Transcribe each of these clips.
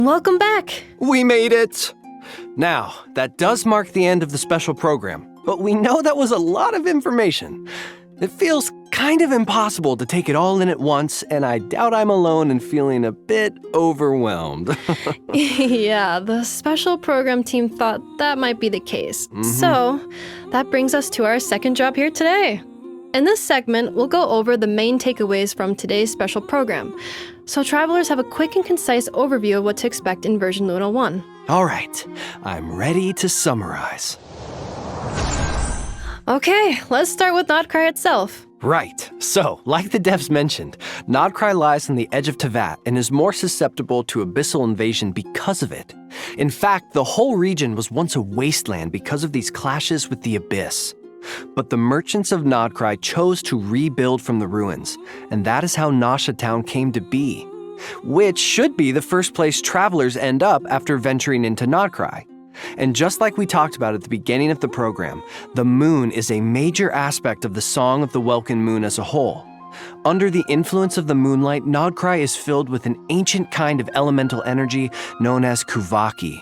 Welcome back! We made it! Now, that does mark the end of the special program, but we know that was a lot of information. It feels kind of impossible to take it all in at once, and I doubt I'm alone in feeling a bit overwhelmed. Yeah, the special program team thought that might be the case. So, that brings us to our second job here today. In this segment, we'll go over the main takeaways from today's special program, so travelers have a quick and concise overview of what to expect in version Luna 1. All right, I'm ready to summarize. Okay, let's start with Nod-Krai itself. Right. So, like the devs mentioned, Nod-Krai lies on the edge of Teyvat and is more susceptible to abyssal invasion because of it. In fact, the whole region was once a wasteland because of these clashes with the abyss. But the merchants of Nod-Krai chose to rebuild from the ruins, and that is how Nasha Town came to be, which should be the first place travelers end up after venturing into Nod-Krai. And just like we talked about at the beginning of the program, the moon is a major aspect of the song of the Welkin Moon as a whole. Under the influence of the moonlight, Nod-Krai is filled with an ancient kind of elemental energy known as Kuvaki.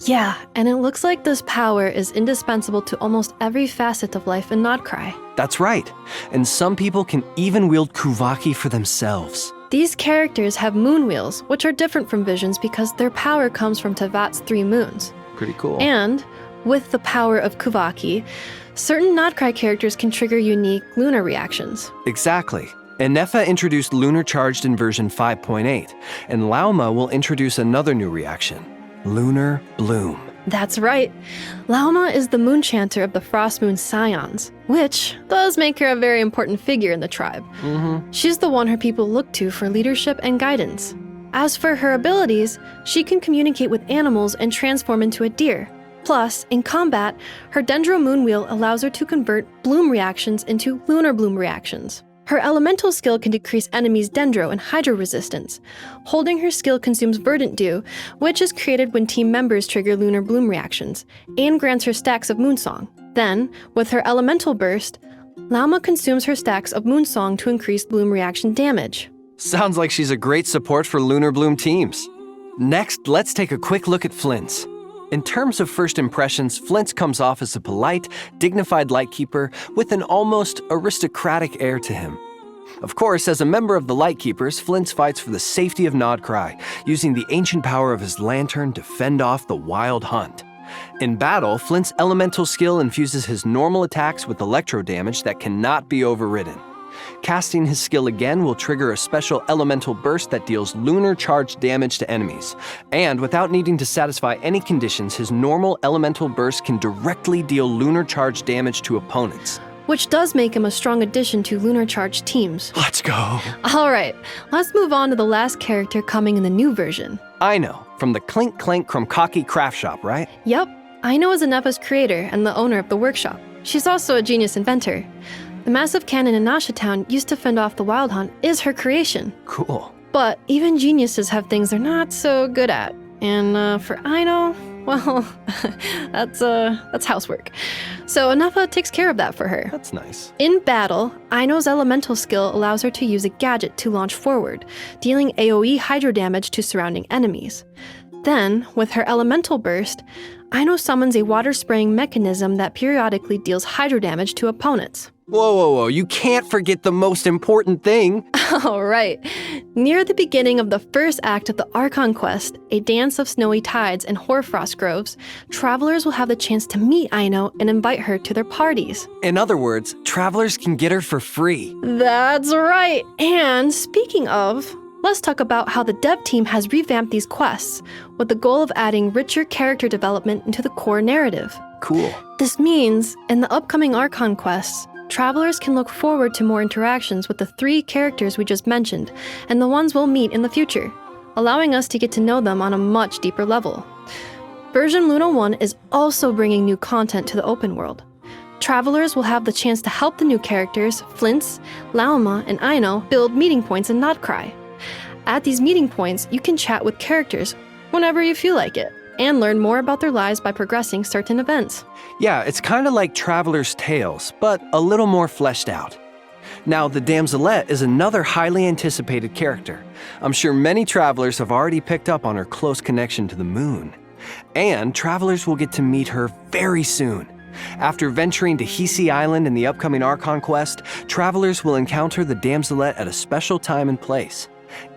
Yeah, and it looks like this power is indispensable to almost every facet of life in Nod-Krai. That's right, and some people can even wield Kuvaki for themselves. These characters have moon wheels, which are different from visions because their power comes from Teyvat's 3 moons. Pretty cool. And, with the power of Kuvaki, certain Nod-Krai characters can trigger unique lunar reactions. Exactly. Enefa introduced Lunar Charged in version 5.8, and Lauma will introduce another new reaction, Lunar Bloom. That's right. Lauma is the moon chanter of the Frost Moon Scions, which does make her a very important figure in the tribe. She's the one her people look to for leadership and guidance. As for her abilities, she can communicate with animals and transform into a deer. Plus, in combat, her Dendro Moon Wheel allows her to convert bloom reactions into lunar bloom reactions. Her elemental skill can decrease enemies' Dendro and Hydro resistance. Holding her skill consumes Verdant Dew, which is created when team members trigger lunar bloom reactions, and grants her stacks of Moonsong. Then, with her elemental burst, Lauma consumes her stacks of Moonsong to increase bloom reaction damage. Sounds like she's a great support for Lunar Bloom teams. Next, let's take a quick look at Flint's. In terms of first impressions, Flint's comes off as a polite, dignified Lightkeeper with an almost aristocratic air to him. Of course, as a member of the Lightkeepers, Flint's fights for the safety of Nod-Krai, using the ancient power of his lantern to fend off the wild hunt. In battle, Flint's elemental skill infuses his normal attacks with electro damage that cannot be overridden. Casting his skill again will trigger a special elemental burst that deals lunar charge damage to enemies. And without needing to satisfy any conditions, his normal elemental burst can directly deal lunar charge damage to opponents. Which does make him a strong addition to lunar charge teams. Let's go! Alright, let's move on to the last character coming in the new version. Aino, from the Clink Clank Krumkaki craft shop, right? Yup, Aino is Enefa's creator and the owner of the workshop. She's also a genius inventor. The massive cannon in Nasha Town used to fend off the wild hunt is her creation. Cool. But even geniuses have things they're not so good at. And for Aino, well, that's housework. So Enefa takes care of that for her. That's nice. In battle, Aino's elemental skill allows her to use a gadget to launch forward, dealing AoE hydro damage to surrounding enemies. Then, with her elemental burst, Aino summons a water-spraying mechanism that periodically deals hydro damage to opponents. Whoa, you can't forget the most important thing. All right. Near the beginning of the first act of the Archon quest, A Dance of Snowy Tides and Hoarfrost Groves, travelers will have the chance to meet Aino and invite her to their parties. In other words, travelers can get her for free. That's right. And speaking of, let's talk about how the dev team has revamped these quests, with the goal of adding richer character development into the core narrative. Cool. This means, in the upcoming Archon quests, travelers can look forward to more interactions with the 3 characters we just mentioned, and the ones we'll meet in the future, allowing us to get to know them on a much deeper level. Version Luna 1 is also bringing new content to the open world. Travelers will have the chance to help the new characters, Flint's, Lauma, and Aino, build meeting points in Nod-Krai. At these meeting points, you can chat with characters whenever you feel like it, and learn more about their lives by progressing certain events. Yeah, it's kind of like Traveler's Tales, but a little more fleshed out. Now, the Damselette is another highly anticipated character, I'm sure many travelers have already picked up on her close connection to the moon. And travelers will get to meet her very soon. After venturing to Hisi Island in the upcoming Archon quest, travelers will encounter the damselette at a special time and place.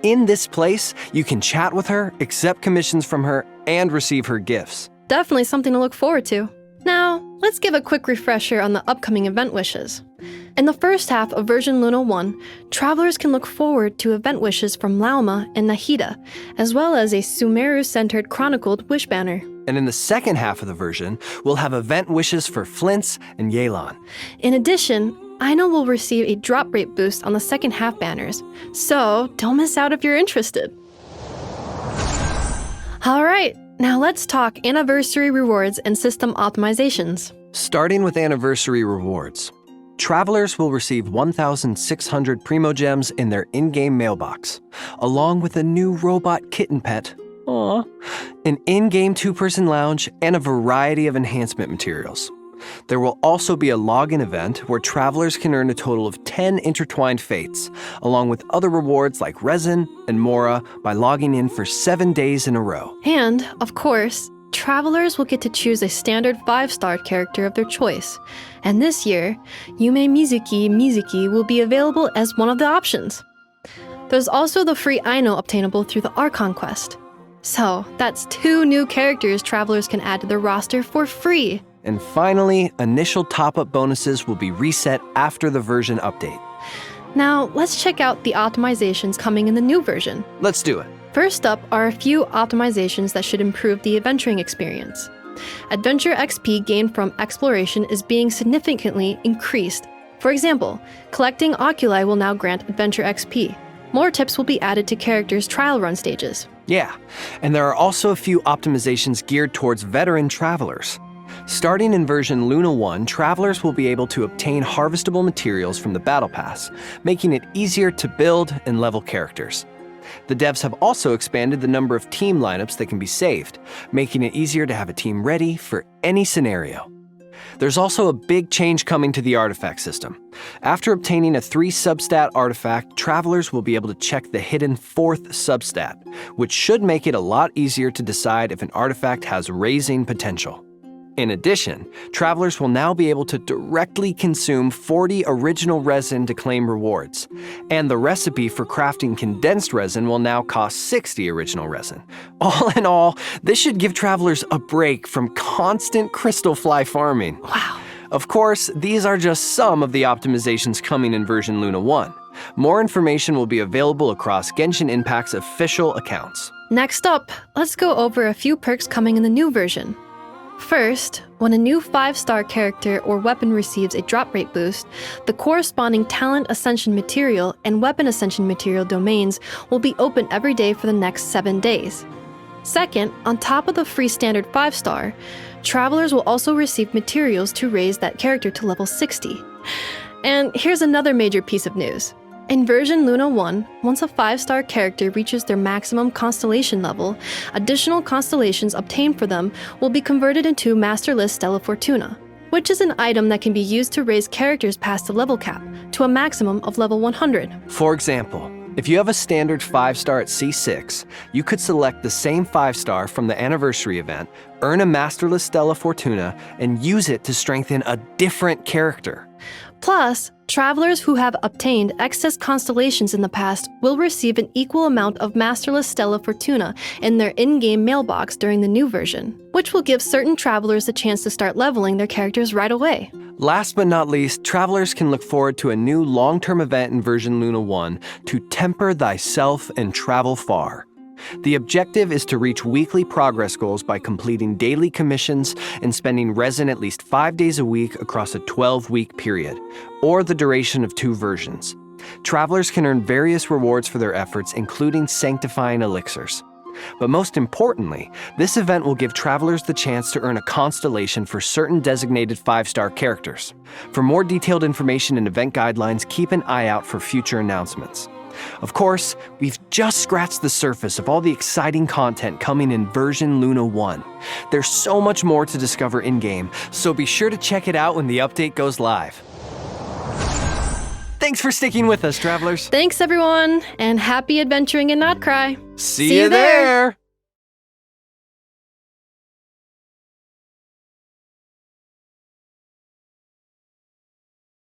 In this place, you can chat with her, accept commissions from her, and receive her gifts. Definitely something to look forward to. Now, let's give a quick refresher on the upcoming event wishes. In the first half of version Luna 1, travelers can look forward to event wishes from Lauma and Nahida, as well as a Sumeru-centered chronicled wish banner. And in the second half of the version, we'll have event wishes for Flint's and Yelan. In addition, Aino will receive a drop rate boost on the second half banners, so don't miss out if you're interested. Alright, now let's talk anniversary rewards and system optimizations. Starting with anniversary rewards. Travelers will receive 1,600 Primo Gems in their in-game mailbox, along with a new robot kitten pet, aww, an in-game two-person lounge, and a variety of enhancement materials. There will also be a login event where travelers can earn a total of 10 intertwined fates, along with other rewards like resin and mora by logging in for 7 days in a row. And, of course, travelers will get to choose a standard 5-star character of their choice. And this year, Yume Mizuki will be available as one of the options. There's also the free Aino obtainable through the Archon quest. So, that's 2 new characters travelers can add to their roster for free. And finally, initial top-up bonuses will be reset after the version update. Now, let's check out the optimizations coming in the new version. Let's do it. First up are a few optimizations that should improve the adventuring experience. Adventure XP gained from exploration is being significantly increased. For example, collecting oculi will now grant adventure XP. More tips will be added to characters' trial run stages. Yeah, and there are also a few optimizations geared towards veteran travelers. Starting in version Luna 1, travelers will be able to obtain harvestable materials from the Battle Pass, making it easier to build and level characters. The devs have also expanded the number of team lineups that can be saved, making it easier to have a team ready for any scenario. There's also a big change coming to the artifact system. After obtaining a 3 substat artifact, travelers will be able to check the hidden 4th substat, which should make it a lot easier to decide if an artifact has raising potential. In addition, travelers will now be able to directly consume 40 original resin to claim rewards, and the recipe for crafting condensed resin will now cost 60 original resin. All in all, this should give travelers a break from constant crystal fly farming. Wow. Of course, these are just some of the optimizations coming in version Luna 1. More information will be available across Genshin Impact's official accounts. Next up, let's go over a few perks coming in the new version. First, when a new 5-star character or weapon receives a drop rate boost, the corresponding talent ascension material and weapon ascension material domains will be open every day for the next 7 days. Second, on top of the free standard 5-star, travelers will also receive materials to raise that character to level 60. And here's another major piece of news. In version Luna 1, once a 5-star character reaches their maximum constellation level, additional constellations obtained for them will be converted into Master List Stella Fortuna, which is an item that can be used to raise characters past the level cap to a maximum of level 100. For example, if you have a standard 5-star at C6, you could select the same 5-star from the anniversary event, earn a Master List Stella Fortuna, and use it to strengthen a different character. Plus, travelers who have obtained excess constellations in the past will receive an equal amount of Masterless Stella Fortuna in their in-game mailbox during the new version, which will give certain travelers a chance to start leveling their characters right away. Last but not least, travelers can look forward to a new long-term event in version Luna 1 to temper thyself and travel far. The objective is to reach weekly progress goals by completing daily commissions and spending resin at least 5 days a week across a 12-week period, or the duration of 2 versions. Travelers can earn various rewards for their efforts, including sanctifying elixirs. But most importantly, this event will give travelers the chance to earn a constellation for certain designated 5-star characters. For more detailed information and event guidelines, keep an eye out for future announcements. Of course, we've just scratched the surface of all the exciting content coming in version Luna 1. There's so much more to discover in-game, so be sure to check it out when the update goes live. Thanks for sticking with us, travelers. Thanks, everyone, and happy adventuring in Nod-Krai. See you there.